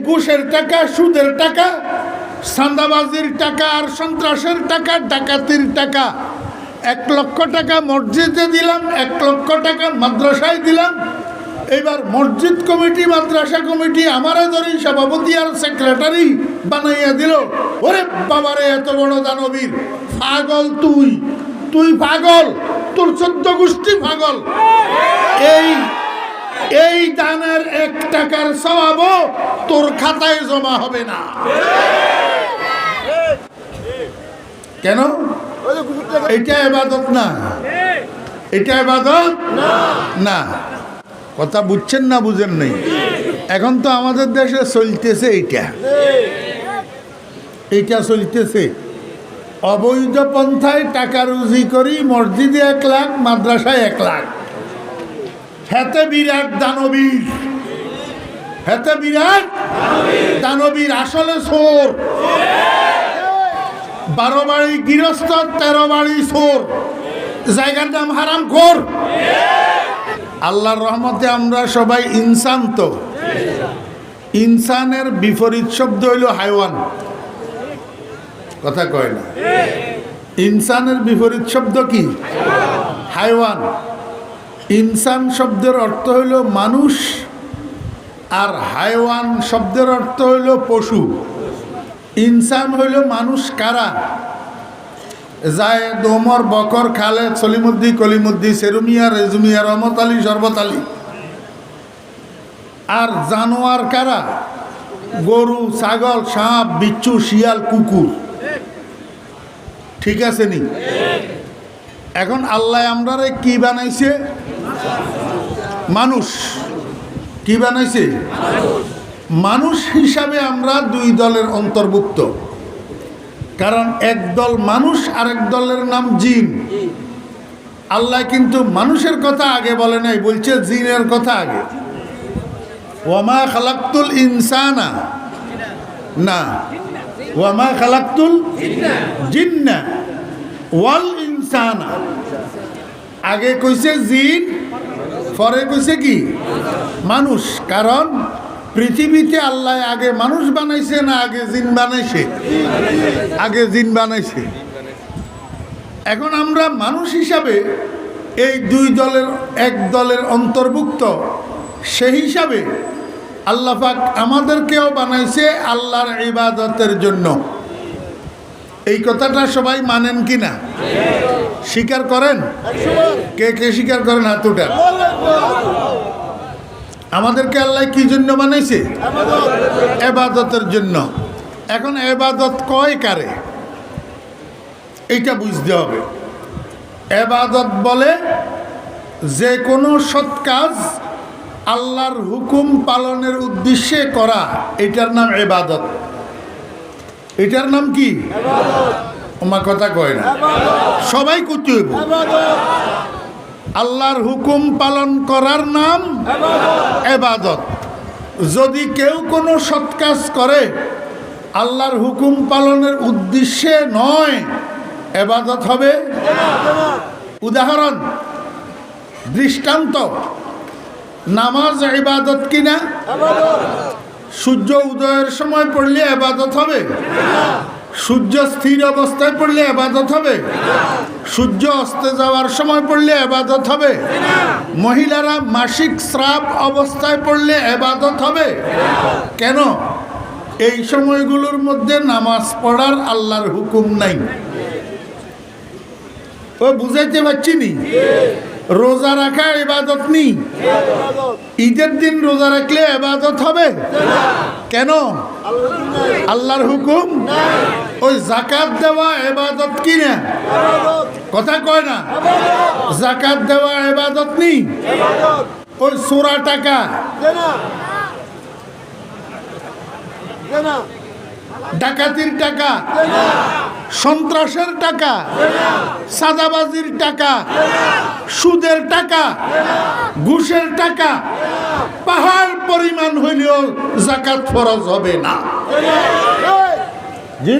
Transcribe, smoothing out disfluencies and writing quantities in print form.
ঘুষের টাকা, সুদের টাকা, চাঁদাবাজির টাকা, আর সন্ত্রাসের টাকা, ডাকাতির টাকা। 1 লক্ষ টাকা মসজিদে দিলাম, 1 লক্ষ টাকা মাদ্রাসায় দিলাম। এবার মসজিদ কমিটি, মাদ্রাসা কমিটি আমারে ধরি সভাপতি আর সেক্রেটারি বানাইয়া দিল। ওরে বাবারে, এত বড় দানবীর! পাগল তুই, তুই পাগল, তোর 14 গোষ্ঠী পাগল। এই দানের 1 টাকার সওয়াবও তোর খাতায় জমা হবে না। কেন? এটা ইবাদত না, এটা ইবাদত না। কথা বুঝছেন না বুঝেন নাই? এখন তো আমাদের দেশে চলতেছে এইটা চলতেছে। অবৈধ পন্থায় টাকা রুজি করি, মসজিদে 1 লাখ, মাদ্রাসায় 1 লাখ। হেতে বিরাট দানবীর, হেতে বিরাট দানবীর, আসলে চোর। 12 বাড়ি গৃহস্থ, 13 বাড়ি চোর। জায়গার নাম হারামখোর। আল্লাহর রহমতে আমরা সবাই ইনসান। তো ইনসানের বিপরীত শব্দ হইল হাইওয়ান। কথা কয় না? ইনসানের বিপরীত শব্দ কি? হাইওয়ান। ইনসান শব্দের অর্থ হইল মানুষ, আর হাইওয়ান শব্দের অর্থ হইল পশু। ইনসান হইল মানুষ কারা? জায়েদ, ওমর, বকর, খালেদ, সলিমুদ্দি, কলিমুদ্দি, সেরুমিয়া, রেজুমিয়া, রহমত আলী, শরবত আলী। আর জানোয়ার কারা? গরু, ছাগল, সাপ, বিচ্ছু, শিয়াল, কুকুর। ঠিক আছে নি? এখন আল্লাহ আমরারে কি বানাইছে? মানুষ। কি বানাইছে? মানুষ হিসাবে আমরা 2 দলের অন্তর্ভুক্ত। কারণ 1 দল মানুষ, আরেক দলের নাম জিন। আল্লাহ কিন্তু মানুষের কথা আগে বলে নাই, বলছে জিনের কথা আগে। ওয়ামা খালাকতুল ইনসানা, না, ওয়ামা খালাকতুল জিন্না ওয়াল ইনসানা। আগে কইছে জিন, পরে কইছে কি? মানুষ। কারণ পৃথিবীতে আল্লাহ আগে মানুষ বানাইছে না আগে জিন বানাইছে? আগে জিন বানাইছে। এখন আমরা মানুষ হিসাবে এই 2 দলের 1 দলের অন্তর্ভুক্ত। সেই হিসাবে আল্লাহ পাক আমাদেরকেও বানাইছে আল্লাহর ইবাদতের জন্য। এই কথাটা সবাই মানেন কি না? স্বীকার করেন? কে কে স্বীকার করেন? হাত উঠান। আমাদেরকে আল্লাহ কি জন্য বানাইছে? ইবাদতের জন্য। এখন ইবাদত কয় কারে? এইটা বুঝতে হবে। ইবাদত বলে যে কোনো সৎ কাজ আল্লাহর হুকুম পালনের উদ্দেশ্যে করা, এটার নাম ইবাদত। এটার নাম কি? আমার কথা কয় না, সবাই করতে হইব। আল্লাহর হুকুম পালন করার নাম ইবাদত। যদি কেউ কোনো সৎ কাজ করে আল্লাহর হুকুম পালনের উদ্দেশ্যে নয়, ইবাদত হবে? উদাহরণ, দৃষ্টান্ত, নামাজ ইবাদত কিনা? সূর্য উদয়ের সময় পড়লে ইবাদত হবে? সূর্য স্থির অবস্থায় পড়লে ইবাদত হবে? সূর্য অস্তে যাওয়ার সময় পড়লে ইবাদত হবে? মহিলারা মাসিক স্রাব অবস্থায় পড়লে ইবাদত হবে? কেন? এই সময়গুলোর মধ্যে নামাজ পড়ার আল্লাহর হুকুম নাই। ও বুঝাইতে পারছি নি? রোজা রাখা ইবাদত নি? ঈদের দিন রোজা রাখলে ইবাদত হবে? কেন? আল্লাহর হুকুম। ওই যাকাত দেওয়া ইবাদত কি না? কথা কয় না? যাকাত দেওয়া ইবাদত নি? ওই চোরা টাকা, ডাকাতির টাকা, সন্ত্রাসের টাকা, চাঁদাবাজির টাকা, সুদের টাকা, ঘুষের টাকা পাহাড় পরিমাণ হইলেও যাকাত ফরজ হবে না। জি,